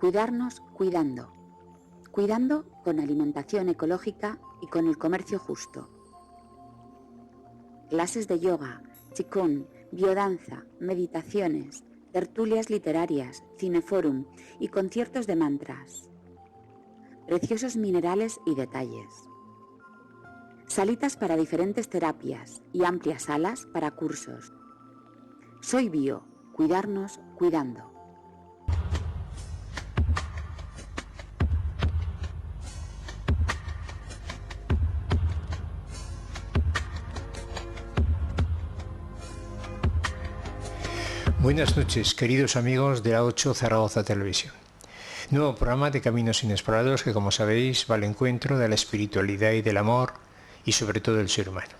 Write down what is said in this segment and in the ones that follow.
Cuidarnos cuidando. Cuidando con alimentación ecológica y con el comercio justo. Clases de yoga, qigong, biodanza, meditaciones, tertulias literarias, cineforum y conciertos de mantras. Preciosos minerales y detalles. Salitas para diferentes terapias y amplias salas para cursos. Soy Bio, cuidarnos cuidando. Buenas noches, queridos amigos de A8 Zaragoza Televisión. Nuevo programa de Caminos Inexplorados que, como sabéis, va al encuentro de la espiritualidad y del amor y sobre todo del ser humano.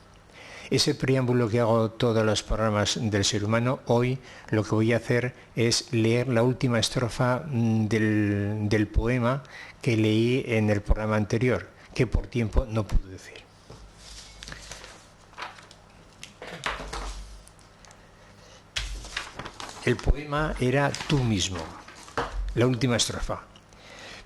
Ese preámbulo que hago todos los programas del ser humano, hoy lo que voy a hacer es leer la última estrofa del poema que leí en el programa anterior, que por tiempo no pude decir. El poema era Tú mismo, la última estrofa.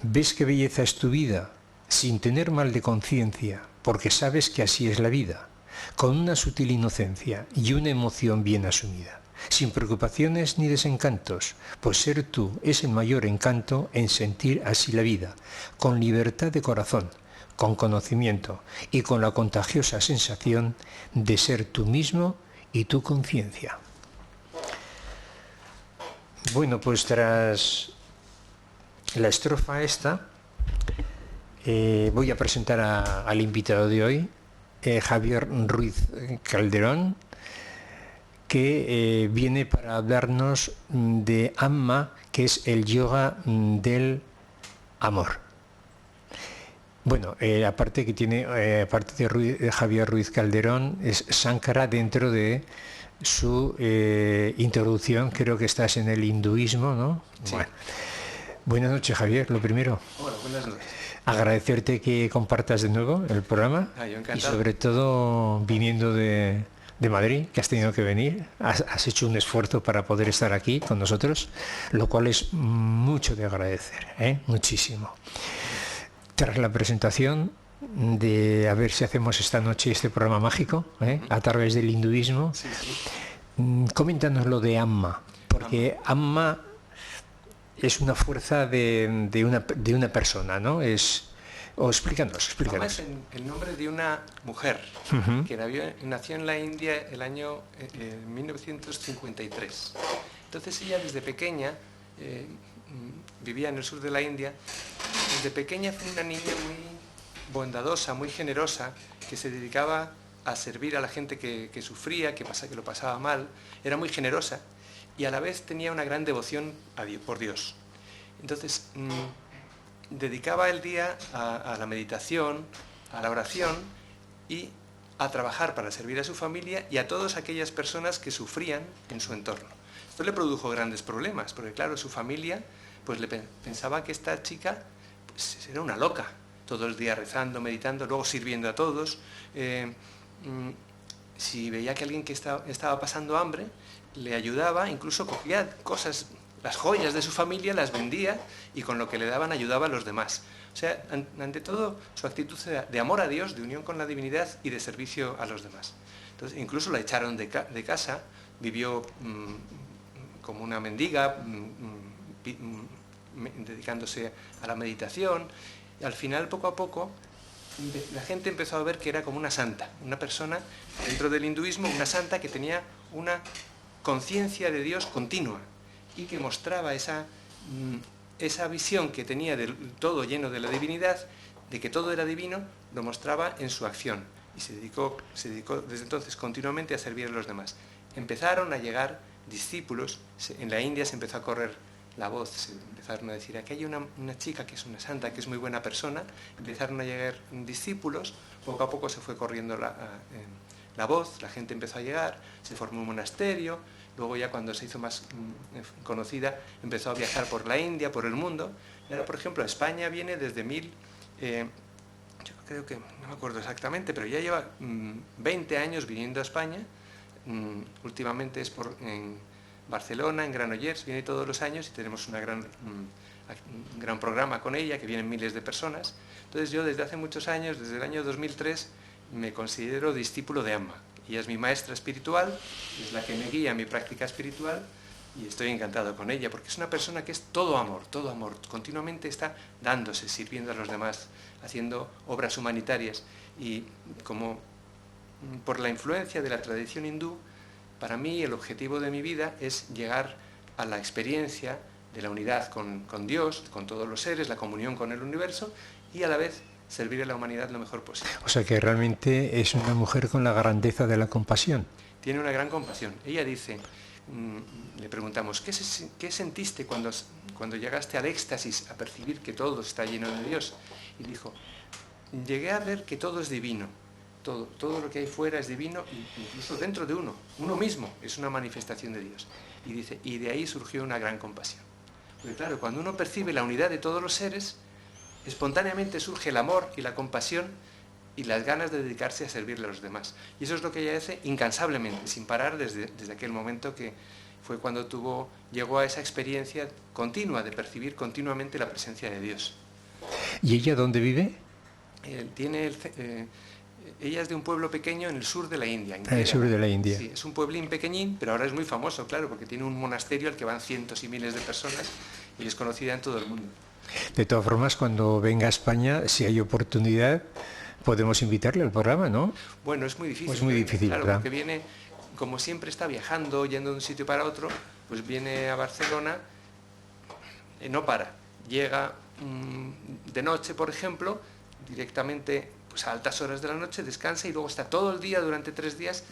¿Ves qué belleza es tu vida? Sin tener mal de conciencia, porque sabes que así es la vida, con una sutil inocencia y una emoción bien asumida, sin preocupaciones ni desencantos, pues ser tú es el mayor encanto en sentir así la vida, con libertad de corazón, con conocimiento y con la contagiosa sensación de ser tú mismo y tu conciencia. Bueno, pues tras la estrofa esta, voy a presentar al invitado de hoy, Javier Ruiz Calderón, que viene para hablarnos de Amma, que es el yoga del amor. Bueno, aparte que tiene, aparte de Javier Ruiz Calderón, es Sankara dentro de su introducción. Creo que estás en el hinduismo, ¿no? Sí. Bueno. Buenas noches, Javier, lo primero. Hola, buenas noches. Agradecerte que compartas de nuevo el programa. Yo encantado. Y sobre todo viniendo de Madrid, que has tenido que venir. Has hecho un esfuerzo para poder estar aquí con nosotros, lo cual es mucho de agradecer, muchísimo. Tras la presentación de a ver si hacemos esta noche este programa mágico, a través del hinduismo, Sí. Coméntanos lo de Amma, porque Amma es una fuerza de una persona, ¿no? Explícanos. Amma es el nombre de una mujer que nació en la India el año 1953. Entonces ella desde pequeña vivía en el sur de la India. Desde pequeña fue una niña muy bondadosa, muy generosa, que se dedicaba a servir a la gente que sufría, que lo pasaba mal. Era muy generosa y a la vez tenía una gran devoción por Dios. Entonces dedicaba el día a la meditación, a la oración y a trabajar para servir a su familia y a todas aquellas personas que sufrían en su entorno. Esto le produjo grandes problemas, porque claro, su familia pues pensaba que esta chica pues, era una loca, todo el día rezando, meditando, luego sirviendo a todos. Si veía que alguien que estaba pasando hambre, le ayudaba, incluso cogía cosas, las joyas de su familia, las vendía y con lo que le daban ayudaba a los demás. O sea, ante todo, su actitud de amor a Dios, de unión con la divinidad y de servicio a los demás. Entonces, incluso la echaron de casa, vivió como una mendiga, dedicándose a la meditación, y al final, poco a poco, la gente empezó a ver que era como una santa, una persona dentro del hinduismo, una santa que tenía una conciencia de Dios continua y que mostraba esa visión que tenía del todo lleno de la divinidad, de que todo era divino, lo mostraba en su acción y se dedicó desde entonces continuamente a servir a los demás. Empezaron a llegar discípulos, en la India se empezó a correr la voz, se empezaron a decir, aquí hay una chica que es una santa, que es muy buena persona, empezaron a llegar discípulos, poco a poco se fue corriendo la voz, la gente empezó a llegar, se formó un monasterio, luego ya cuando se hizo más conocida, empezó a viajar por la India, por el mundo, y ahora por ejemplo a España viene desde yo creo que, no me acuerdo exactamente, pero ya lleva 20 años viniendo a España, últimamente es en Barcelona, en Granollers, viene todos los años y tenemos una gran un gran programa con ella, que vienen miles de personas. Entonces yo desde hace muchos años, desde el año 2003, me considero discípulo de Amma. Ella es mi maestra espiritual, es la que me guía en mi práctica espiritual, y estoy encantado con ella, porque es una persona que es todo amor, continuamente está dándose, sirviendo a los demás, haciendo obras humanitarias, y como por la influencia de la tradición hindú, para mí el objetivo de mi vida es llegar a la experiencia de la unidad con Dios, con todos los seres, la comunión con el universo, y a la vez servir a la humanidad lo mejor posible. O sea que realmente es una mujer con la grandeza de la compasión. Tiene una gran compasión. Ella dice, le preguntamos, ¿qué sentiste cuando llegaste al éxtasis, a percibir que todo está lleno de Dios? Y dijo, llegué a ver que todo es divino, todo lo que hay fuera es divino, incluso dentro de uno mismo es una manifestación de Dios. Y dice, y de ahí surgió una gran compasión. Porque claro, cuando uno percibe la unidad de todos los seres, espontáneamente surge el amor y la compasión y las ganas de dedicarse a servirle a los demás. Y eso es lo que ella hace incansablemente, sin parar desde aquel momento que fue cuando llegó a esa experiencia continua de percibir continuamente la presencia de Dios. ¿Y ella dónde vive? Ella es de un pueblo pequeño en el sur de la India. En el sur de la India. Sí, es un pueblín pequeñín, pero ahora es muy famoso, claro, porque tiene un monasterio al que van cientos y miles de personas y es conocida en todo el mundo. De todas formas, cuando venga a España, si hay oportunidad, podemos invitarle al programa, ¿no? Bueno, es muy difícil. Es muy difícil, claro, ¿verdad? Porque viene, como siempre está viajando, yendo de un sitio para otro, pues viene a Barcelona, no para. Llega de noche, por ejemplo, directamente pues a altas horas de la noche, descansa y luego está todo el día, durante 3 días,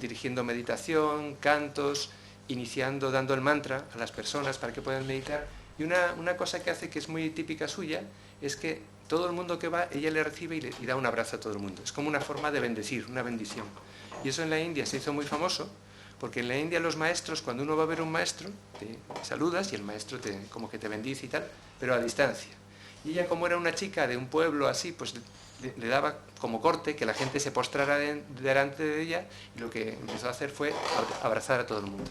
dirigiendo meditación, cantos, dando el mantra a las personas para que puedan meditar. Y una cosa que hace, que es muy típica suya, es que todo el mundo que va, ella le recibe y da un abrazo a todo el mundo. Es como una forma de bendecir, una bendición. Y eso en la India se hizo muy famoso, porque en la India los maestros, cuando uno va a ver a un maestro, te saludas y el maestro como que te bendice y tal, pero a distancia. Y ella, como era una chica de un pueblo así, pues le daba como corte que la gente se postrara delante de ella, y lo que empezó a hacer fue abrazar a todo el mundo.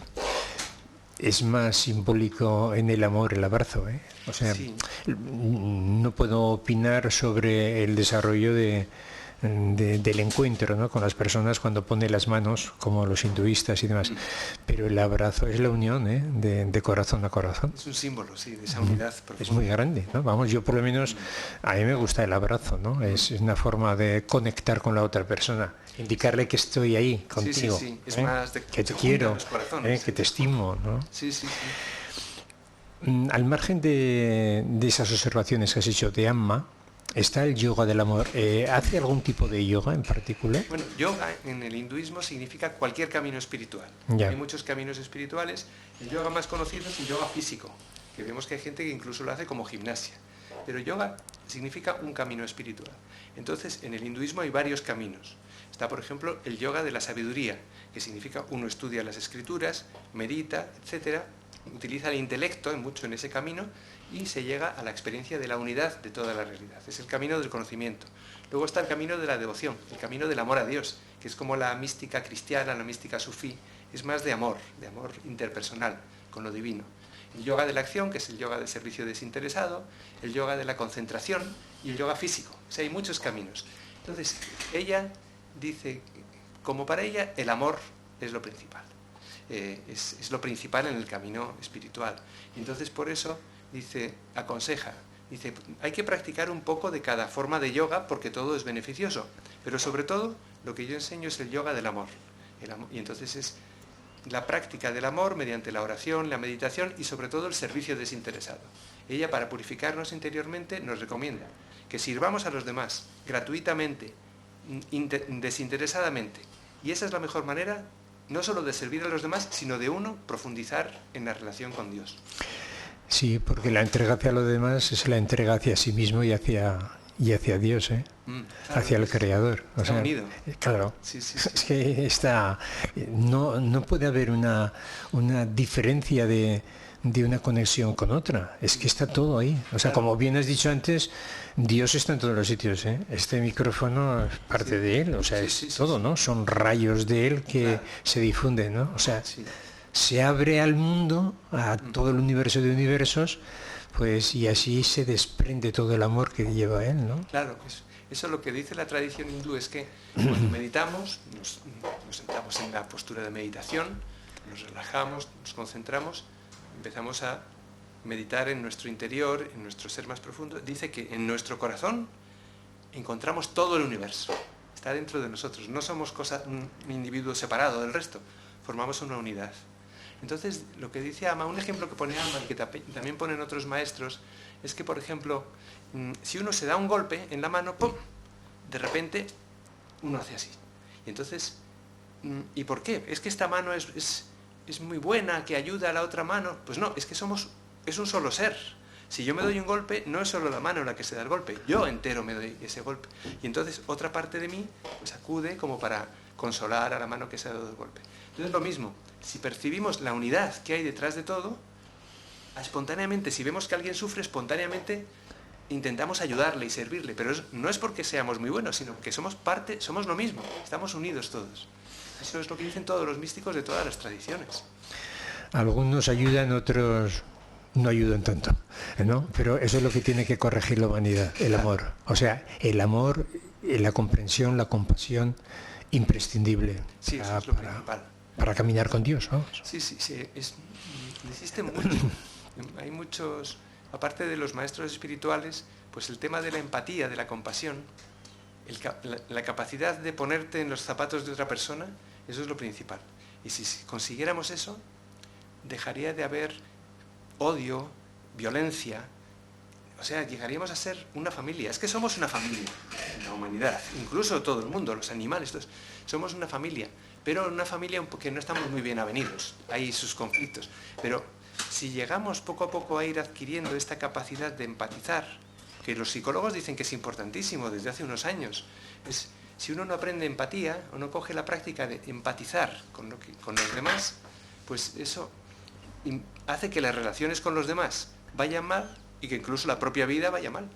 Es más simbólico en el amor el abrazo, ¿eh? O sea, sí. No puedo opinar sobre el desarrollo del encuentro, ¿no?, con las personas cuando pone las manos, como los hinduistas y demás, pero el abrazo es la unión, ¿eh?, de corazón a corazón. Es un símbolo, sí, de esa unidad profunda. Es muy grande, ¿no? Vamos, yo por lo menos, a mí me gusta el abrazo, ¿no? Es una forma de conectar con la otra persona, indicarle que estoy ahí contigo, sí. Es más de que te quiero, que te estimo, ¿no? Sí. Al margen de esas observaciones que has hecho de Amma, está el yoga del amor. ¿Hace algún tipo de yoga en particular? Bueno, yoga en el hinduismo significa cualquier camino espiritual. Ya. Hay muchos caminos espirituales. El yoga más conocido es el yoga físico, que vemos que hay gente que incluso lo hace como gimnasia. Pero yoga significa un camino espiritual. Entonces, en el hinduismo hay varios caminos. Está, por ejemplo, el yoga de la sabiduría, que significa uno estudia las escrituras, medita, etcétera, utiliza el intelecto mucho en ese camino y se llega a la experiencia de la unidad de toda la realidad. Es el camino del conocimiento. Luego está el camino de la devoción, el camino del amor a Dios, que es como la mística cristiana, la mística sufí, es más de amor interpersonal con lo divino. El yoga de la acción, que es el yoga de servicio desinteresado, el yoga de la concentración y el yoga físico. O sea, hay muchos caminos. Entonces, ella dice, como para ella, el amor es lo principal. Es lo principal en el camino espiritual. Y entonces, por eso, aconseja, hay que practicar un poco de cada forma de yoga porque todo es beneficioso, pero sobre todo lo que yo enseño es el yoga del amor. Y entonces es la práctica del amor mediante la oración, la meditación y sobre todo el servicio desinteresado. Ella, para purificarnos interiormente, nos recomienda que sirvamos a los demás gratuitamente, desinteresadamente, y esa es la mejor manera no solo de servir a los demás, sino de uno profundizar en la relación con Dios. Sí, porque la entrega hacia los demás es la entrega hacia sí mismo y hacia Dios, ¿eh? Claro, hacia el Creador. Está unido. Claro. Sí. Es que no puede haber una diferencia de una conexión con otra. Es que está todo ahí. O sea, como bien has dicho antes, Dios está en todos los sitios, ¿eh? Este micrófono es parte de Él, o sea, es todo, ¿no? Son rayos de Él que se difunden, ¿no? O sea, se abre al mundo, a todo el universo de universos, pues y así se desprende todo el amor que lleva él, ¿no? Claro, eso es lo que dice la tradición hindú, es que cuando meditamos, nos sentamos en la postura de meditación, nos relajamos, nos concentramos, empezamos a meditar en nuestro interior, en nuestro ser más profundo. Dice que en nuestro corazón encontramos todo el universo, está dentro de nosotros, no somos un individuo separado del resto, formamos una unidad. Entonces, lo que dice Ama, un ejemplo que pone Ama y que también ponen otros maestros, es que, por ejemplo, si uno se da un golpe en la mano, ¡pum!, de repente uno hace así. Y entonces, ¿y por qué? ¿Es que esta mano es muy buena, que ayuda a la otra mano? Pues no, es que es un solo ser. Si yo me doy un golpe, no es solo la mano la que se da el golpe, yo entero me doy ese golpe. Y entonces otra parte de mí pues acude como para consolar a la mano que se ha dado el golpe. Entonces lo mismo, si percibimos la unidad que hay detrás de todo, espontáneamente, si vemos que alguien sufre, espontáneamente intentamos ayudarle y servirle, pero no es porque seamos muy buenos, sino que somos parte, somos lo mismo, estamos unidos todos. Eso es lo que dicen todos los místicos de todas las tradiciones. Algunos ayudan, otros no ayudan tanto, ¿no? Pero eso es lo que tiene que corregir la humanidad, el amor. O sea, el amor, la comprensión, la compasión, imprescindible. Sí, eso es lo principal. Para caminar con Dios, ¿no? Sí, existe mucho. Hay muchos, aparte de los maestros espirituales, pues el tema de la empatía, de la compasión, la capacidad de ponerte en los zapatos de otra persona, eso es lo principal. Y si consiguiéramos eso, dejaría de haber odio, violencia, o sea, llegaríamos a ser una familia. Es que somos una familia, la humanidad, incluso todo el mundo, los animales, somos una familia, pero una familia que no estamos muy bien avenidos, hay sus conflictos, pero si llegamos poco a poco a ir adquiriendo esta capacidad de empatizar, que los psicólogos dicen que es importantísimo desde hace unos años, si uno no aprende empatía o no coge la práctica de empatizar con los demás, pues eso hace que las relaciones con los demás vayan mal y que incluso la propia vida vaya mal,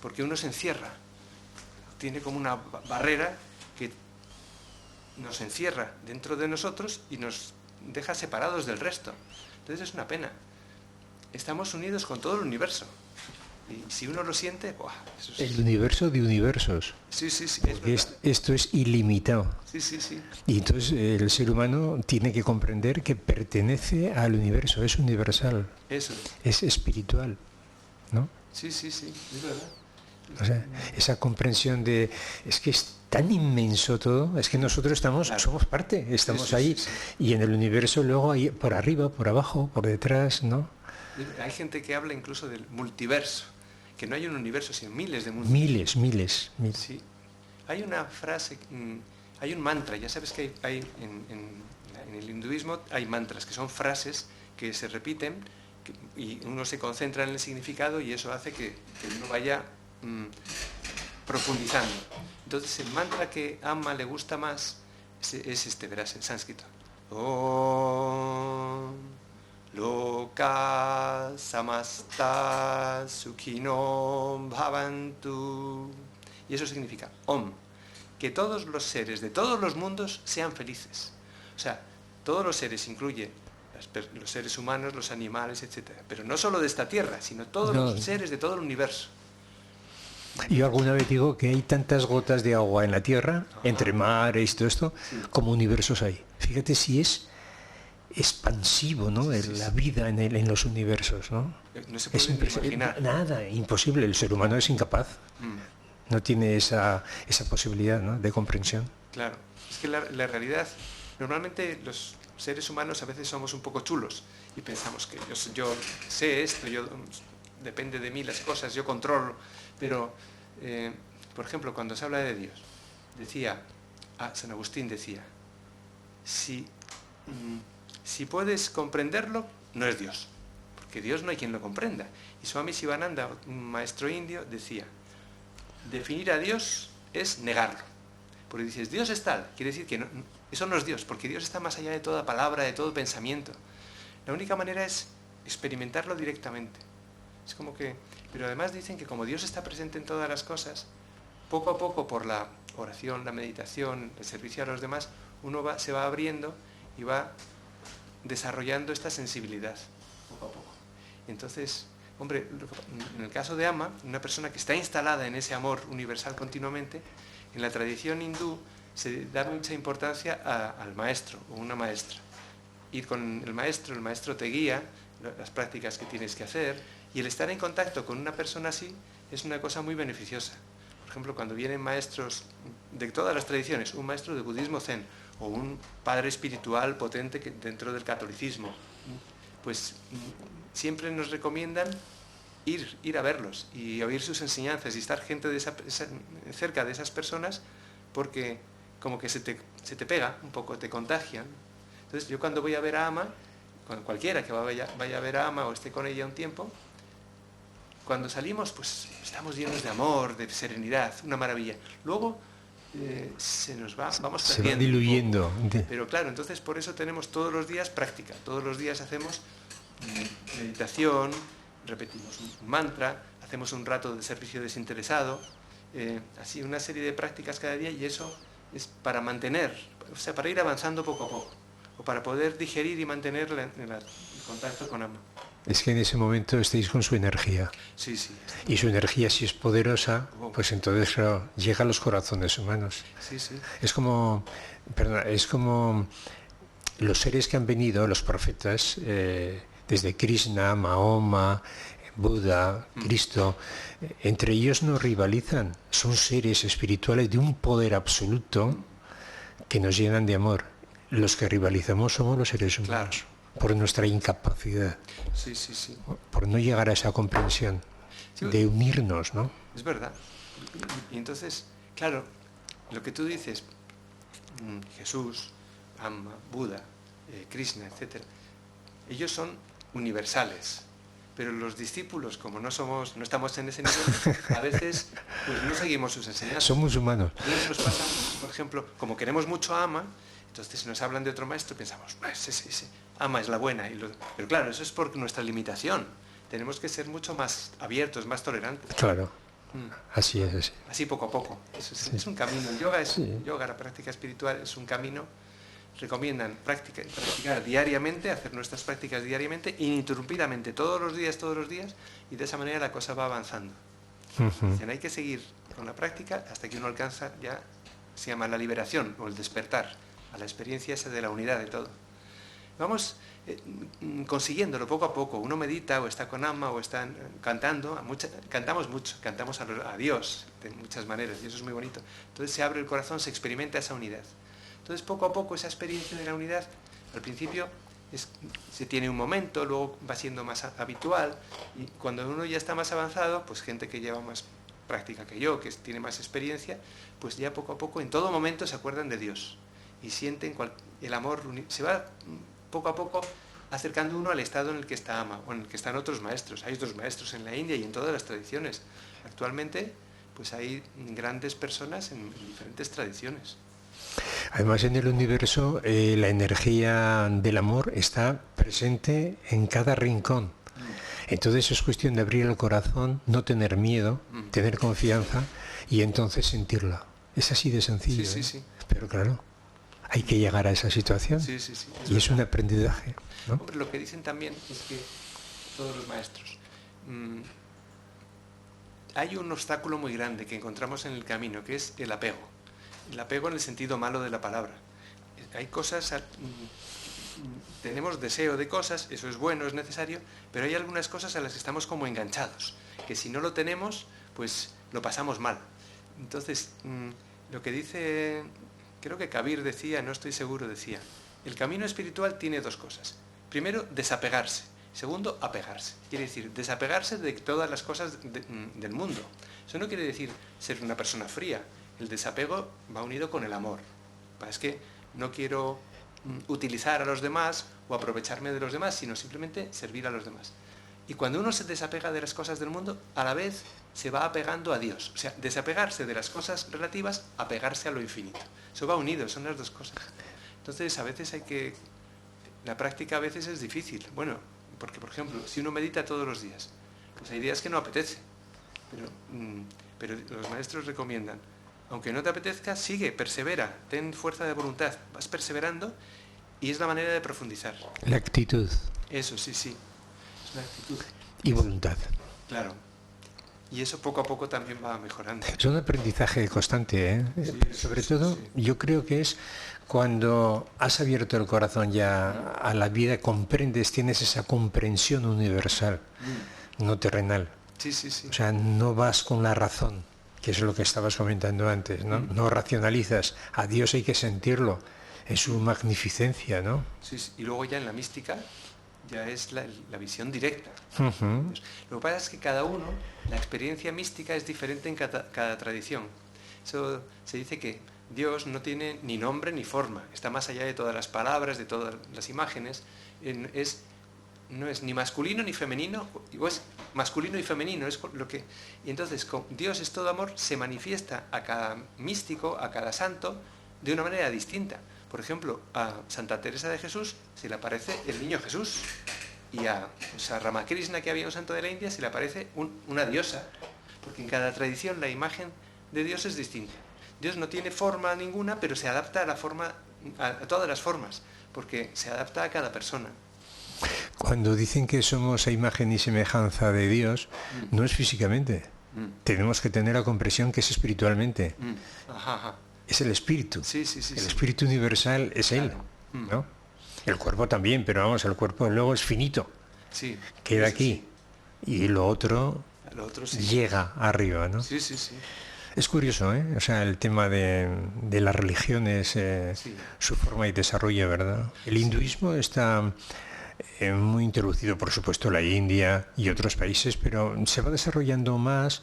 porque uno se encierra, tiene como una barrera que nos encierra dentro de nosotros y nos deja separados del resto. Entonces es una pena. Estamos unidos con todo el universo. Y si uno lo siente, ¡buah! Eso es... El universo de universos. Sí, esto es ilimitado. Sí. Y entonces el ser humano tiene que comprender que pertenece al universo, es universal. Eso. Es espiritual, ¿no? Sí, es verdad. O sea, esa comprensión de, es que es tan inmenso todo, es que nosotros somos parte, estamos ahí, y en el universo luego hay por arriba, por abajo, por detrás, ¿no? Hay gente que habla incluso del multiverso, que no hay un universo, sino miles de mundos. Miles. Sí. Hay una frase, hay un mantra, ya sabes que hay en el hinduismo hay mantras, que son frases que se repiten y uno se concentra en el significado y eso hace que uno vaya profundizando. Entonces el mantra que a Amma le gusta más es este, verás, en sánscrito. Om Loka Samasta Sukhino Bhavantu. Y eso significa Om, que todos los seres de todos los mundos sean felices. O sea, todos los seres incluye los seres humanos, los animales, etc. Pero no solo de esta tierra, sino todos los seres de todo el universo. Yo alguna vez digo que hay tantas gotas de agua en la Tierra, entre mares y todo esto, como universos hay. Fíjate si es expansivo, ¿no? La vida en los universos, ¿no? No se puede imaginar. Nada, imposible. El ser humano es incapaz. No tiene esa posibilidad, ¿no?, de comprensión. Claro. Es que la realidad, normalmente los seres humanos a veces somos un poco chulos y pensamos que yo sé esto, depende de mí las cosas, yo controlo. Pero, por ejemplo, cuando se habla de Dios, San Agustín decía, si puedes comprenderlo, no es Dios, porque Dios no hay quien lo comprenda. Y Swami Sivananda, un maestro indio, decía, definir a Dios es negarlo. Porque dices, Dios es tal, quiere decir que eso no es Dios, porque Dios está más allá de toda palabra, de todo pensamiento. La única manera es experimentarlo directamente. Es como que... Pero además dicen que como Dios está presente en todas las cosas, poco a poco por la oración, la meditación, el servicio a los demás, uno se va abriendo y va desarrollando esta sensibilidad poco a poco. Entonces, hombre, en el caso de Ama, una persona que está instalada en ese amor universal continuamente, en la tradición hindú se da mucha importancia al maestro o una maestra. Ir con el maestro te guía las prácticas que tienes que hacer, y el estar en contacto con una persona así es una cosa muy beneficiosa. Por ejemplo, cuando vienen maestros de todas las tradiciones, un maestro de budismo zen o un padre espiritual potente dentro del catolicismo, pues siempre nos recomiendan ir a verlos y oír sus enseñanzas y estar cerca de esas personas, porque como que se te pega un poco, te contagian. Entonces yo cuando voy a ver a Ama, cualquiera que vaya a ver a Ama o esté con ella un tiempo, cuando salimos pues estamos llenos de amor, de serenidad, una maravilla. Luego vamos perdiendo. Se va diluyendo. Pero claro, entonces por eso tenemos todos los días práctica, todos los días hacemos meditación, repetimos un mantra, hacemos un rato de servicio desinteresado, así una serie de prácticas cada día, y eso es para mantener, o sea, para ir avanzando poco a poco, o para poder digerir y mantener el contacto con Ama. Es que en ese momento estáis con su energía. Sí, sí. Y su energía, si es poderosa, pues entonces claro, llega a los corazones humanos. Sí, sí. Es como los seres que han venido, los profetas, desde Krishna, Mahoma, Buda, Cristo, entre ellos no rivalizan, son seres espirituales de un poder absoluto que nos llenan de amor. Los que rivalizamos somos los seres humanos, claro, por nuestra incapacidad, sí, sí, sí, por no llegar a esa comprensión, sí, de unirnos, ¿no? Es verdad. Y entonces, claro, lo que tú dices, Jesús, Amma, Buda, Krishna, etc., ellos son universales, pero los discípulos, como no estamos en ese nivel, a veces pues no seguimos sus enseñanzas. Somos humanos. Entonces nos pasa, por ejemplo, como queremos mucho a Ama, entonces si nos hablan de otro maestro pensamos, ese Ama es la buena. Pero claro, eso es por nuestra limitación. Tenemos que ser mucho más abiertos, más tolerantes. Claro, así es. Así. Así poco a poco. Es un camino. El yoga, la práctica espiritual es un camino. Recomiendan practicar diariamente, hacer nuestras prácticas diariamente, ininterrumpidamente, todos los días, y de esa manera la cosa va avanzando. Dicen, hay que seguir con la práctica hasta que uno alcanza, ya se llama la liberación o el despertar, a la experiencia esa de la unidad de todo. Vamos consiguiéndolo poco a poco. Uno medita o está con Ama o está cantando, cantamos mucho, cantamos a Dios de muchas maneras, y eso es muy bonito. Entonces se abre el corazón, se experimenta esa unidad. Entonces poco a poco esa experiencia de la unidad, al principio se tiene un momento, luego va siendo más habitual, y cuando uno ya está más avanzado, pues gente que lleva más práctica que yo, que tiene más experiencia, pues ya poco a poco, en todo momento se acuerdan de Dios y sienten el amor, se va poco a poco acercando uno al estado en el que está Ama o en el que están otros maestros. Hay otros maestros en la India y en todas las tradiciones. Actualmente pues hay grandes personas en diferentes tradiciones. Además, en el universo la energía del amor está presente en cada rincón. Entonces es cuestión de abrir el corazón, no tener miedo, tener confianza y entonces sentirla. Es así de sencillo. Sí, sí, sí. Pero claro, hay que llegar a esa situación. Sí, sí, sí. Y es un aprendizaje, ¿no? Hombre, lo que dicen también es que todos los maestros, hay un obstáculo muy grande que encontramos en el camino, que es el apego. El apego en el sentido malo de la palabra. Hay cosas, tenemos deseo de cosas, eso es bueno, es necesario, pero hay algunas cosas a las que estamos como enganchados, que si no lo tenemos, pues lo pasamos mal. Entonces, lo que dice, creo que Kabir decía, no estoy seguro, decía, el camino espiritual tiene dos cosas. Primero, desapegarse. Segundo, apegarse. Quiere decir, desapegarse de todas las cosas del mundo. Eso no quiere decir ser una persona fría. El desapego va unido con el amor. Es que no quiero utilizar a los demás o aprovecharme de los demás, sino simplemente servir a los demás. Y cuando uno se desapega de las cosas del mundo, a la vez se va apegando a Dios. O sea, desapegarse de las cosas relativas, apegarse a lo infinito. Eso va unido, son las dos cosas. Entonces, a veces la práctica a veces es difícil. Bueno, porque, por ejemplo, si uno medita todos los días, pues hay días que no apetece. Pero los maestros recomiendan, aunque no te apetezca, sigue, persevera, ten fuerza de voluntad, vas perseverando Y es la manera de profundizar. La actitud Eso, sí, sí. Es una actitud. y voluntad. Claro. Y eso poco a poco también va mejorando. Es un aprendizaje constante, ¿eh? Sí, Sobre sí, todo, sí. yo creo que es cuando has abierto el corazón ya a la vida, comprendes, tienes esa comprensión universal, no terrenal. Sí, sí, sí. O sea, no vas con la razón, que es lo que estabas comentando antes, ¿no? No racionalizas. A Dios hay que sentirlo, en su magnificencia, ¿no? Sí, sí. Y luego ya en la mística ya es la visión directa. Ujú. Lo que pasa es que cada uno, la experiencia mística es diferente en cada tradición. Eso se dice que Dios no tiene ni nombre ni forma, está más allá de todas las palabras, de todas las imágenes, no es ni masculino ni femenino, o es masculino y femenino, es lo que... Y entonces, Dios es todo amor, se manifiesta a cada místico, a cada santo, de una manera distinta. Por ejemplo, a Santa Teresa de Jesús se le aparece el niño Jesús, y a Ramakrishna, que había un santo de la India, se le aparece una diosa, porque en cada tradición la imagen de Dios es distinta. Dios no tiene forma ninguna, pero se adapta a la forma, a todas las formas, porque se adapta a cada persona. Cuando dicen que somos a imagen y semejanza de Dios, no es físicamente. Tenemos que tener la comprensión que es espiritualmente. Ajá, ajá. Es el espíritu. Sí, sí, sí. El sí. espíritu universal es Él, Claro. ¿no? El cuerpo también, pero vamos, el cuerpo luego es finito. Sí. Queda Eso aquí. Y lo otro sí. Lo otro sí. llega arriba, ¿no? Sí, sí, sí. Es curioso, ¿eh? O sea, el tema de las religiones, Sí. su forma y desarrollo, ¿verdad? El hinduismo está muy introducido, por supuesto, la India y otros países, pero se va desarrollando más,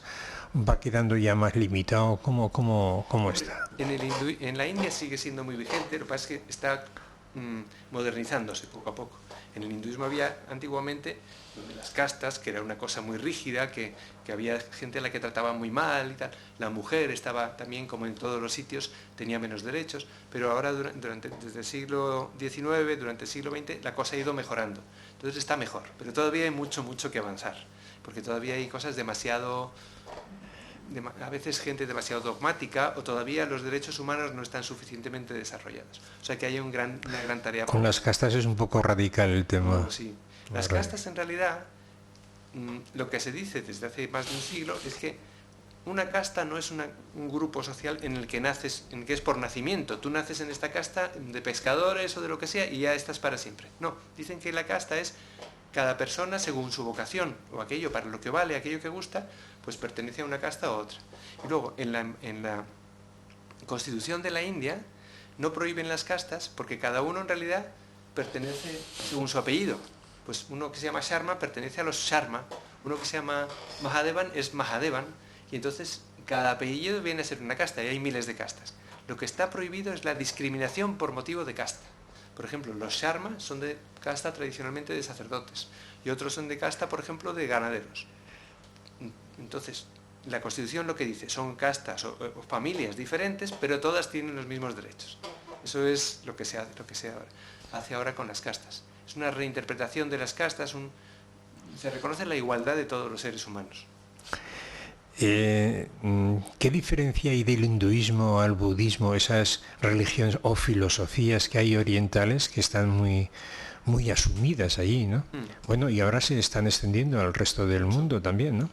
va quedando ya más limitado. ¿Cómo está? En la India sigue siendo muy vigente, lo que pasa es que está modernizándose poco a poco. En el hinduismo había antiguamente las castas, que era una cosa muy rígida, que había gente a la que trataba muy mal y tal. La mujer estaba también, como en todos los sitios, tenía menos derechos, pero ahora desde el siglo XIX, durante el siglo XX, la cosa ha ido mejorando. Entonces está mejor, pero todavía hay mucho que avanzar, porque todavía hay cosas demasiado... a veces gente demasiado dogmática, o todavía los derechos humanos no están suficientemente desarrollados. O sea que hay una gran tarea. Con las castas es un poco radical el tema. Bueno, sí. Las castas, en realidad, lo que se dice desde hace más de un siglo es que una casta no es un grupo social en el que naces, en que es por nacimiento. Tú naces en esta casta de pescadores o de lo que sea y ya estás para siempre. No, dicen que la casta es cada persona según su vocación, o aquello para lo que vale, aquello que gusta, pues pertenece a una casta u otra. Y luego, en la Constitución de la India no prohíben las castas porque cada uno en realidad pertenece según su apellido. Pues uno que se llama Sharma pertenece a los Sharma, uno que se llama Mahadevan es Mahadevan, y entonces cada apellido viene a ser una casta, y hay miles de castas. Lo que está prohibido es la discriminación por motivo de casta. Por ejemplo, los Sharma son de casta tradicionalmente de sacerdotes, y otros son de casta, por ejemplo, de ganaderos. Entonces, la Constitución lo que dice son castas o familias diferentes, pero todas tienen los mismos derechos. Eso es lo que se hace ahora con las castas. Es una reinterpretación de las castas, se reconoce la igualdad de todos los seres humanos. ¿Qué diferencia hay del hinduismo al budismo, esas religiones o filosofías que hay orientales que están muy asumidas allí, ¿no? Bueno, y ahora se están extendiendo al resto del mundo también, ¿no?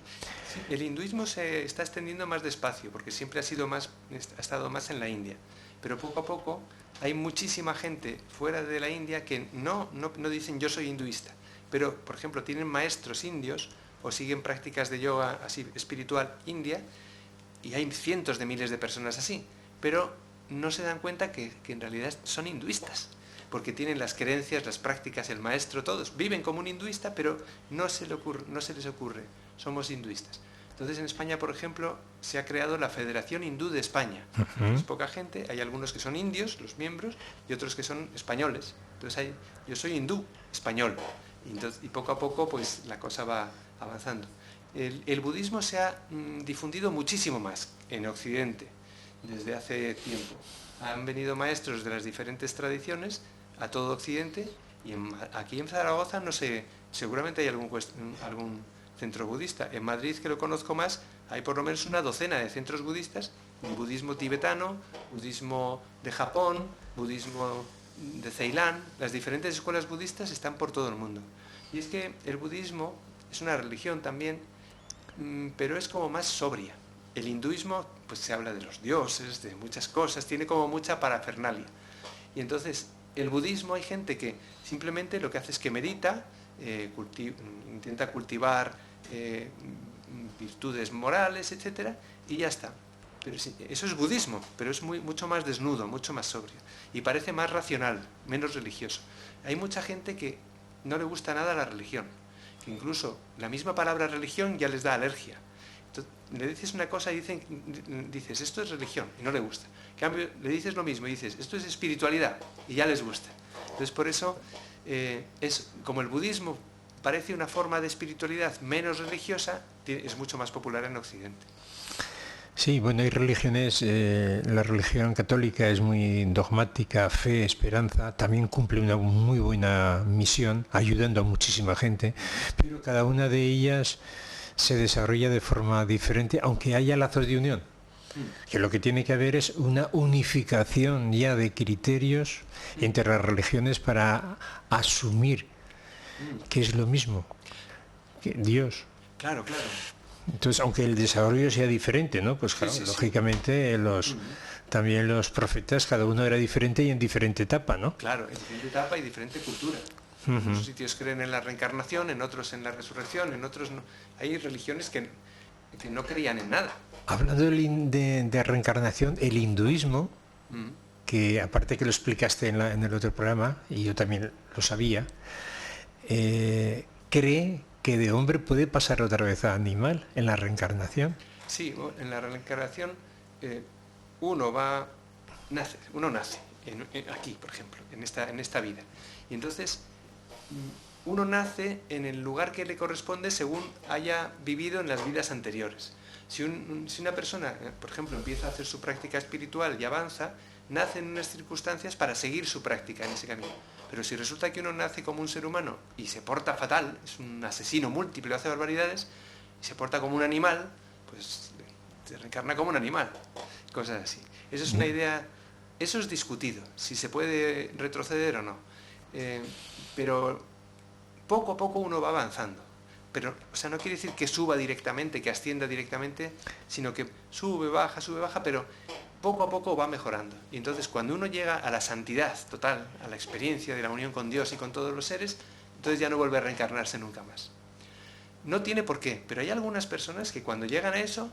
Sí, el hinduismo se está extendiendo más despacio, porque siempre ha estado más en la India. Pero poco a poco hay muchísima gente fuera de la India que no dicen yo soy hinduista, pero, por ejemplo, tienen maestros indios o siguen prácticas de yoga así espiritual india, y hay cientos de miles de personas así, pero no se dan cuenta que en realidad son hinduistas, porque tienen las creencias, las prácticas, el maestro, todos viven como un hinduista, pero no se les ocurre, somos hinduistas. Entonces en España, por ejemplo, se ha creado la Federación Hindú de España. Es poca gente, hay algunos que son indios, los miembros, y otros que son españoles. Entonces yo soy hindú, español, y poco a poco pues la cosa va avanzando. El budismo se ha difundido muchísimo más en Occidente desde hace tiempo. Han venido maestros de las diferentes tradiciones a todo Occidente, y aquí en Zaragoza, no sé, seguramente hay algún centro budista. En Madrid, que lo conozco más, hay por lo menos una docena de centros budistas, budismo tibetano, budismo de Japón, budismo de Ceilán, las diferentes escuelas budistas están por todo el mundo. Y es que el budismo es una religión también, pero es como más sobria. El hinduismo, pues se habla de los dioses, de muchas cosas, tiene como mucha parafernalia. Y entonces, el budismo hay gente que simplemente lo que hace es que medita, intenta cultivar virtudes morales, etcétera, y ya está. Pero sí, eso es budismo, pero es mucho más desnudo, mucho más sobrio. Y parece más racional, menos religioso. Hay mucha gente que no le gusta nada la religión, que incluso la misma palabra religión ya les da alergia. Entonces, le dices una cosa y dices, esto es religión, y no le gusta. En cambio, le dices lo mismo y dices, esto es espiritualidad, y ya les gusta. Entonces, por eso, es como el budismo parece una forma de espiritualidad menos religiosa, es mucho más popular en Occidente. Sí, bueno, hay religiones, la religión católica es muy dogmática, fe, esperanza, también cumple una muy buena misión, ayudando a muchísima gente, pero cada una de ellas se desarrolla de forma diferente, aunque haya lazos de unión. Que lo que tiene que haber es una unificación ya de criterios entre las religiones para asumir que es lo mismo, que Dios. Claro, claro. Entonces, aunque el desarrollo sea diferente, ¿no? Pues claro, Sí, lógicamente también los profetas, cada uno era diferente y en diferente etapa, ¿no? Claro, en diferente etapa y diferente cultura. En unos sitios creen en la reencarnación, en otros en la resurrección, en otros no. Hay religiones que no creían en nada. Hablando de reencarnación, el hinduismo, que aparte que lo explicaste en el otro programa, y yo también lo sabía, cree que de hombre puede pasar otra vez a animal en la reencarnación. Sí, en la reencarnación uno nace aquí, por ejemplo, en esta vida. Y entonces uno nace en el lugar que le corresponde según haya vivido en las vidas anteriores. Si una persona, por ejemplo, empieza a hacer su práctica espiritual y avanza, nace en unas circunstancias para seguir su práctica en ese camino. Pero si resulta que uno nace como un ser humano y se porta fatal, es un asesino múltiple, hace barbaridades, y se porta como un animal, pues se reencarna como un animal. Cosas así. Eso es una idea, eso es discutido, si se puede retroceder o no. Pero poco a poco uno va avanzando. Pero, o sea, no quiere decir que suba directamente, que ascienda directamente, sino que sube, baja, pero poco a poco va mejorando. Y entonces cuando uno llega a la santidad total, a la experiencia de la unión con Dios y con todos los seres, entonces ya no vuelve a reencarnarse nunca más. No tiene por qué, pero hay algunas personas que cuando llegan a eso,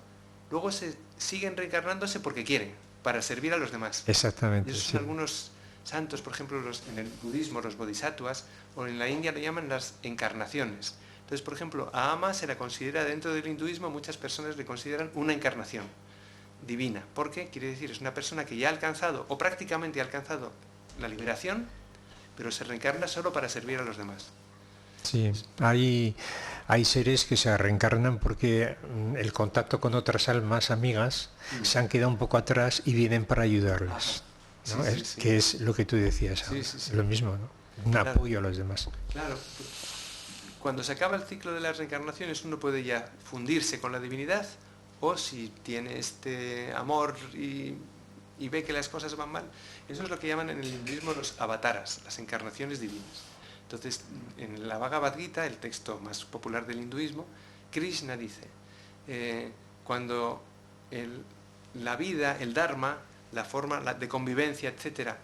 luego se siguen reencarnándose porque quieren, para servir a los demás. Exactamente. Y esos son algunos santos, por ejemplo, en el budismo, los bodhisattvas, o en la India lo llaman las encarnaciones. Entonces, por ejemplo, a Ama se la considera, dentro del hinduismo, muchas personas le consideran una encarnación divina. ¿Por qué? Quiere decir, es una persona que ya ha alcanzado, o prácticamente ha alcanzado, la liberación, pero se reencarna solo para servir a los demás. Sí, hay seres que se reencarnan porque el contacto con otras almas amigas se han quedado un poco atrás y vienen para ayudarlas, ¿no? Sí. Que es lo que tú decías, lo mismo, ¿no? Un apoyo a los demás. Claro. Cuando se acaba el ciclo de las reencarnaciones, uno puede ya fundirse con la divinidad, o si tiene este amor y ve que las cosas van mal, eso es lo que llaman en el hinduismo los avataras, las encarnaciones divinas. Entonces, en la Bhagavad Gita, el texto más popular del hinduismo, Krishna dice, cuando la vida, el dharma, la forma de convivencia, etcétera,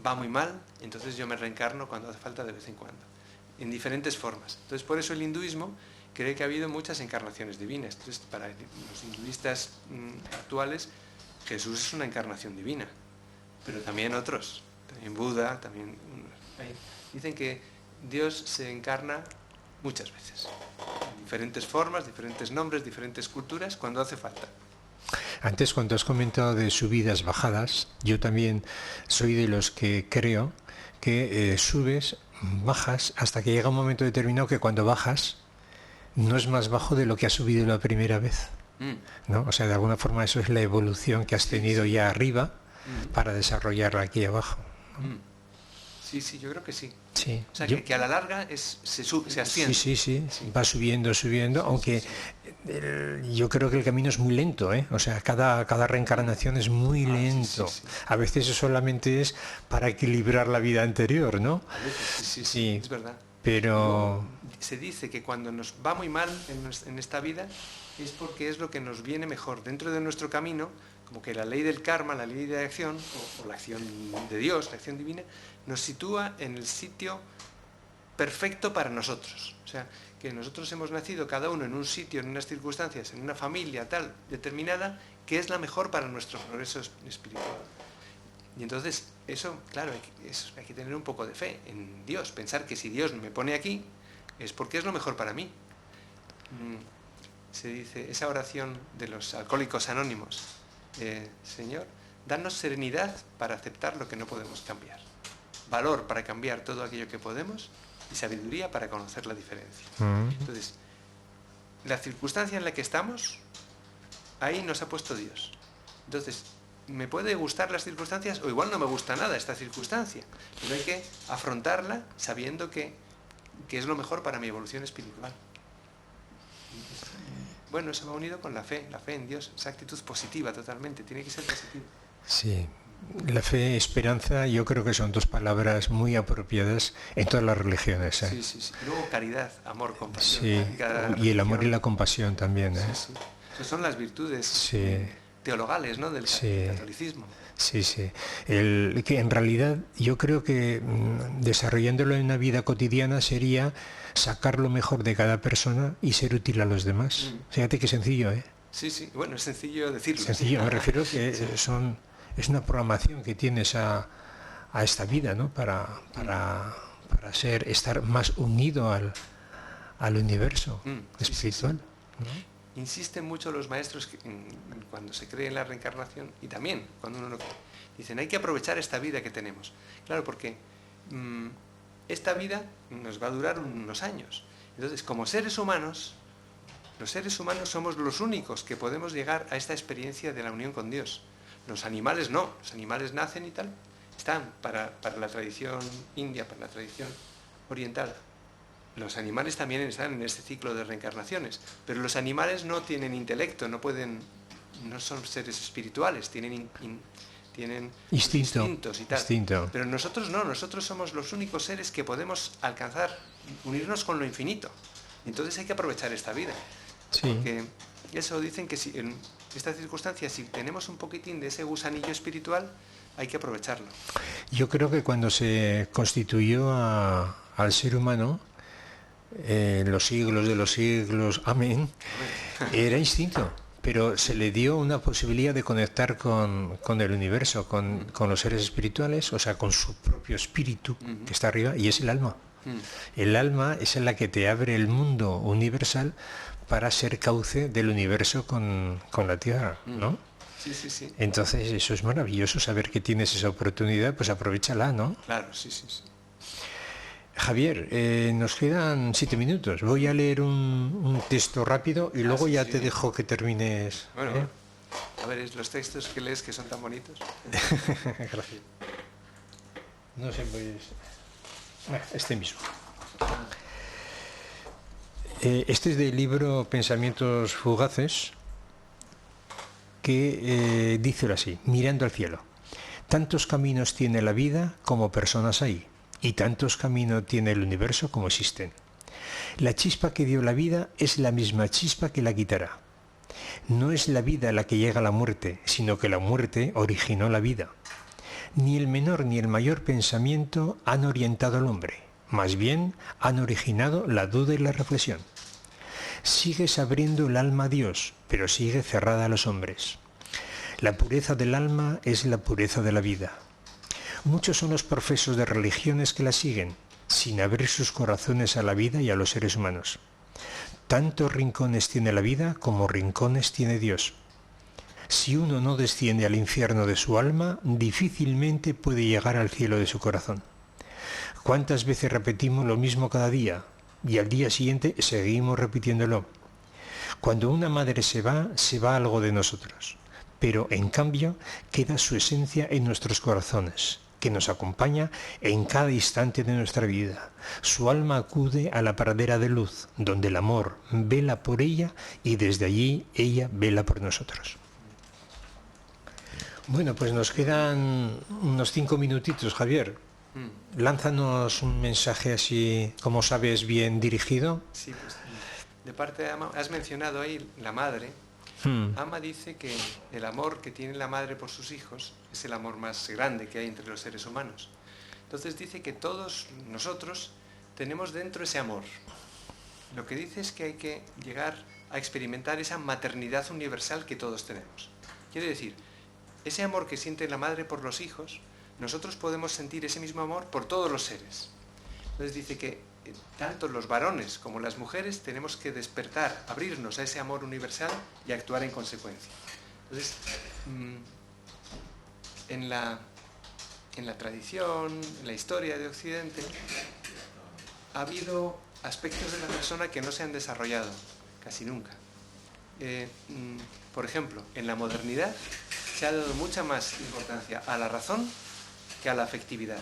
va muy mal, entonces yo me reencarno cuando hace falta de vez en cuando, en diferentes formas. Entonces, por eso el hinduismo cree que ha habido muchas encarnaciones divinas. Entonces, para los hinduistas actuales, Jesús es una encarnación divina, pero también otros, también Buda, también dicen que Dios se encarna muchas veces, en diferentes formas, diferentes nombres, diferentes culturas, cuando hace falta. Antes, cuando has comentado de subidas, bajadas, yo también soy de los que creo que subes, bajas, hasta que llega un momento determinado que cuando bajas no es más bajo de lo que has subido la primera vez, ¿no? O sea, de alguna forma eso es la evolución que has tenido ya arriba para desarrollarla aquí abajo, ¿no? Sí, yo creo que sí. Sí. O sea, que a la larga se asciende. Sí, va subiendo, aunque yo creo que el camino es muy lento, ¿eh? O sea, cada reencarnación es muy lento. Sí, sí, sí. A veces solamente es para equilibrar la vida anterior, ¿no? A veces, sí, Sí, es verdad. pero... Luego, se dice que cuando nos va muy mal en esta vida es porque es lo que nos viene mejor. Dentro de nuestro camino, como que la ley del karma, la ley de acción, o la acción de Dios, la acción divina, nos sitúa en el sitio perfecto para nosotros. O sea, que nosotros hemos nacido cada uno en un sitio, en unas circunstancias, en una familia tal, determinada, que es la mejor para nuestro progreso espiritual. Y entonces, eso, claro, hay que tener un poco de fe en Dios, pensar que si Dios me pone aquí, es porque es lo mejor para mí. Se dice, esa oración de los alcohólicos anónimos, Señor, danos serenidad para aceptar lo que no podemos cambiar, valor para cambiar todo aquello que podemos y sabiduría para conocer la diferencia. Entonces, la circunstancia en la que estamos, ahí nos ha puesto Dios. Entonces, me puede gustar las circunstancias o igual no me gusta nada esta circunstancia, pero hay que afrontarla sabiendo que es lo mejor para mi evolución espiritual. Bueno, eso va unido con la fe en Dios, esa actitud positiva totalmente, tiene que ser positiva. Sí, la fe, esperanza, yo creo que son dos palabras muy apropiadas en todas las religiones, ¿eh? Sí, sí, sí. Luego caridad, amor, compasión. Sí, y el amor y la compasión también, ¿eh? Sí, sí. Esas son las virtudes Sí. teologales, ¿no?, del Sí. catolicismo. Sí, sí. Que en realidad yo creo que desarrollándolo en una vida cotidiana sería sacar lo mejor de cada persona y ser útil a los demás. Fíjate qué sencillo, ¿eh? Sí, sí. Bueno, es sencillo decirlo. Sencillo, me refiero que es una programación que tienes a esta vida, ¿no? Para estar más unido al universo espiritual, ¿no? Insisten mucho los maestros cuando se cree en la reencarnación y también cuando uno no cree. Dicen, hay que aprovechar esta vida que tenemos. Claro, porque esta vida nos va a durar unos años. Entonces, como seres humanos, los seres humanos somos los únicos que podemos llegar a esta experiencia de la unión con Dios. Los animales no, los animales nacen y tal, están para la tradición india, para la tradición oriental. Los animales también están en este ciclo de reencarnaciones, pero los animales no tienen intelecto, no son seres espirituales, tienen instintos y tal. Instinto. Pero nosotros no, nosotros somos los únicos seres que podemos alcanzar, unirnos con lo infinito. Entonces hay que aprovechar esta vida. Sí. Porque eso dicen que si en esta circunstancia, si tenemos un poquitín de ese gusanillo espiritual, hay que aprovecharlo. Yo creo que cuando se constituyó al ser humano, los siglos de los siglos, amén, era instinto, pero se le dio una posibilidad de conectar con el universo, con los seres espirituales, o sea, con su propio espíritu que está arriba, y es el alma. El alma es la que te abre el mundo universal para ser cauce del universo con la Tierra, ¿no? Sí, sí, sí. Entonces eso es maravilloso, saber que tienes esa oportunidad, pues aprovéchala, ¿no? Claro, sí, sí, sí. Javier, nos quedan 7 minutos. Voy a leer un texto rápido y luego ya te dejo que termines. Bueno, a ver, los textos que lees que son tan bonitos. Gracias. No sé, pues... este mismo. Este es del libro Pensamientos Fugaces, que dice así, mirando al cielo. Tantos caminos tiene la vida como personas hay. Y tantos caminos tiene el universo como existen. La chispa que dio la vida es la misma chispa que la quitará. No es la vida la que llega a la muerte, sino que la muerte originó la vida. Ni el menor ni el mayor pensamiento han orientado al hombre, más bien han originado la duda y la reflexión. Sigues abriendo el alma a Dios, pero sigue cerrada a los hombres. La pureza del alma es la pureza de la vida. Muchos son los profesos de religiones que la siguen, sin abrir sus corazones a la vida y a los seres humanos. Tantos rincones tiene la vida como rincones tiene Dios. Si uno no desciende al infierno de su alma, difícilmente puede llegar al cielo de su corazón. ¿Cuántas veces repetimos lo mismo cada día? Y al día siguiente seguimos repitiéndolo. Cuando una madre se va algo de nosotros, pero en cambio queda su esencia en nuestros corazones. que nos acompaña en cada instante de nuestra vida. Su alma acude a la pradera de luz, donde el amor vela por ella y desde allí ella vela por nosotros. Bueno, pues nos quedan unos 5 minutitos, Javier. Lánzanos un mensaje así, como sabes, bien dirigido. Sí, pues de parte de Ama, has mencionado ahí la madre. Ama dice que el amor que tiene la madre por sus hijos es el amor más grande que hay entre los seres humanos. Entonces dice que todos nosotros tenemos dentro ese amor. Lo que dice es que hay que llegar a experimentar esa maternidad universal que todos tenemos. Quiere decir, ese amor que siente la madre por los hijos, nosotros podemos sentir ese mismo amor por todos los seres. Entonces dice que tanto los varones como las mujeres tenemos que despertar, abrirnos a ese amor universal y actuar en consecuencia. Entonces, en la tradición, en la historia de Occidente, ha habido aspectos de la persona que no se han desarrollado casi nunca. Por ejemplo, en la modernidad se ha dado mucha más importancia a la razón que a la afectividad,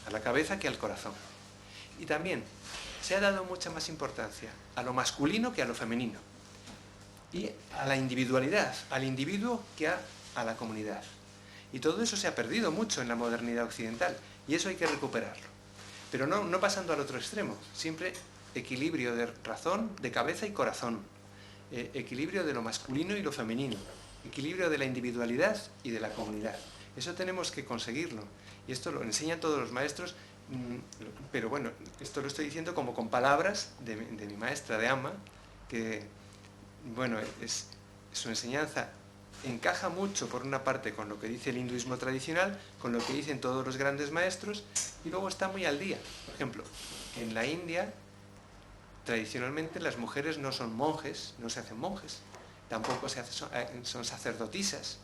a la cabeza que al corazón. Y también se ha dado mucha más importancia a lo masculino que a lo femenino. Y a la individualidad, al individuo que a la comunidad. Y todo eso se ha perdido mucho en la modernidad occidental. Y eso hay que recuperarlo. Pero no pasando al otro extremo. Siempre equilibrio de razón, de cabeza y corazón. Equilibrio de lo masculino y lo femenino. Equilibrio de la individualidad y de la comunidad. Eso tenemos que conseguirlo. Y esto lo enseñan todos los maestros. Pero bueno, esto lo estoy diciendo como con palabras de mi maestra de Ama, que bueno, su enseñanza encaja mucho por una parte con lo que dice el hinduismo tradicional, con lo que dicen todos los grandes maestros, y luego está muy al día. Por ejemplo, en la India, tradicionalmente las mujeres no son monjes, no se hacen monjes, tampoco son sacerdotisas,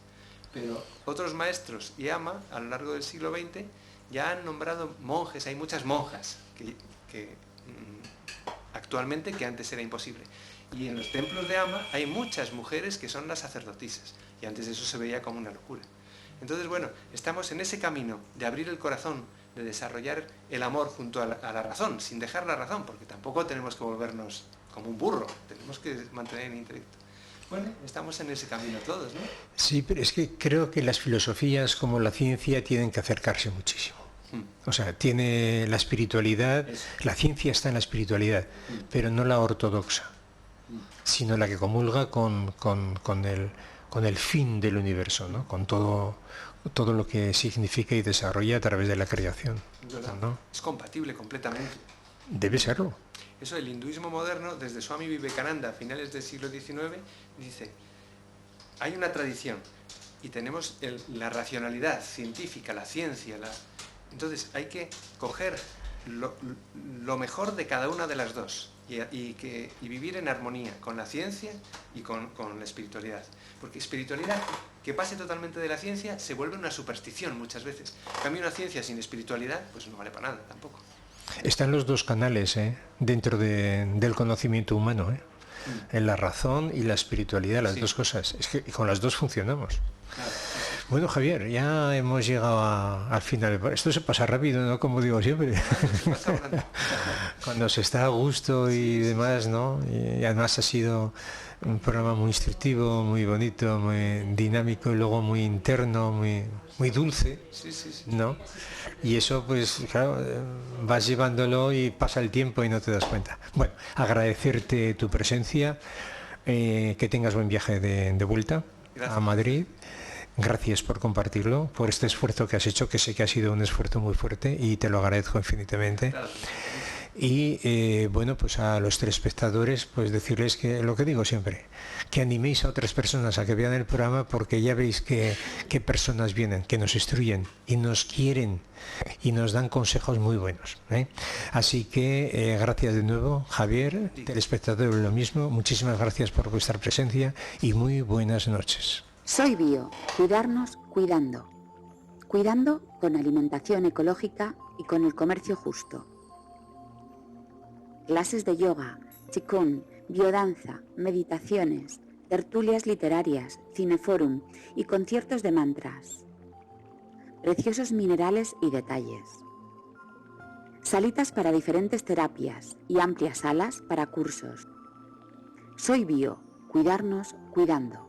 pero otros maestros y Ama, a lo largo del siglo XX, ya han nombrado monjes, hay muchas monjas que actualmente que antes era imposible. Y en los templos de Ama hay muchas mujeres que son las sacerdotisas, y antes eso se veía como una locura. Entonces, bueno, estamos en ese camino de abrir el corazón, de desarrollar el amor junto a la razón, sin dejar la razón, porque tampoco tenemos que volvernos como un burro, tenemos que mantener el intelecto. Bueno, estamos en ese camino todos, ¿no? Sí, pero es que creo que las filosofías como la ciencia tienen que acercarse muchísimo. O sea, tiene la espiritualidad, la ciencia está en la espiritualidad, pero no la ortodoxa, sino la que comulga con el fin del universo, ¿no? Con todo lo que significa y desarrolla a través de la creación, ¿no? Es compatible completamente. Debe serlo. Eso, el hinduismo moderno, desde Swami Vivekananda a finales del siglo XIX, dice, hay una tradición y tenemos la racionalidad científica, la ciencia, entonces hay que coger lo mejor de cada una de las dos y vivir en armonía con la ciencia y con la espiritualidad. Porque espiritualidad que pase totalmente de la ciencia se vuelve una superstición muchas veces. En cambio, una ciencia sin espiritualidad pues no vale para nada tampoco. Están los dos canales dentro del conocimiento humano, en la razón y la espiritualidad, las dos cosas. Es que con las dos funcionamos. Claro. Bueno, Javier, ya hemos llegado al final. Esto se pasa rápido, ¿no? Como digo siempre. Cuando se está a gusto y demás, ¿no? Y además ha sido un programa muy instructivo, muy bonito, muy dinámico y luego muy interno, muy dulce, ¿no? Y eso, pues, claro, vas llevándolo y pasa el tiempo y no te das cuenta. Bueno, agradecerte tu presencia, que tengas buen viaje de vuelta. Gracias. A Madrid. Gracias por compartirlo, por este esfuerzo que has hecho, que sé que ha sido un esfuerzo muy fuerte y te lo agradezco infinitamente. Y bueno, pues a los telespectadores, pues decirles que lo que digo siempre, que animéis a otras personas a que vean el programa, porque ya veis que personas vienen, que nos instruyen y nos quieren y nos dan consejos muy buenos, ¿eh? Así que gracias de nuevo, Javier, telespectador, lo mismo, muchísimas gracias por vuestra presencia y muy buenas noches. Soy Bio, cuidarnos cuidando. Cuidando con alimentación ecológica y con el comercio justo. Clases de yoga, qigong, biodanza, meditaciones, tertulias literarias, cineforum y conciertos de mantras. preciosos minerales y detalles. Salitas para diferentes terapias y amplias salas para cursos. Soy Bio, cuidarnos cuidando.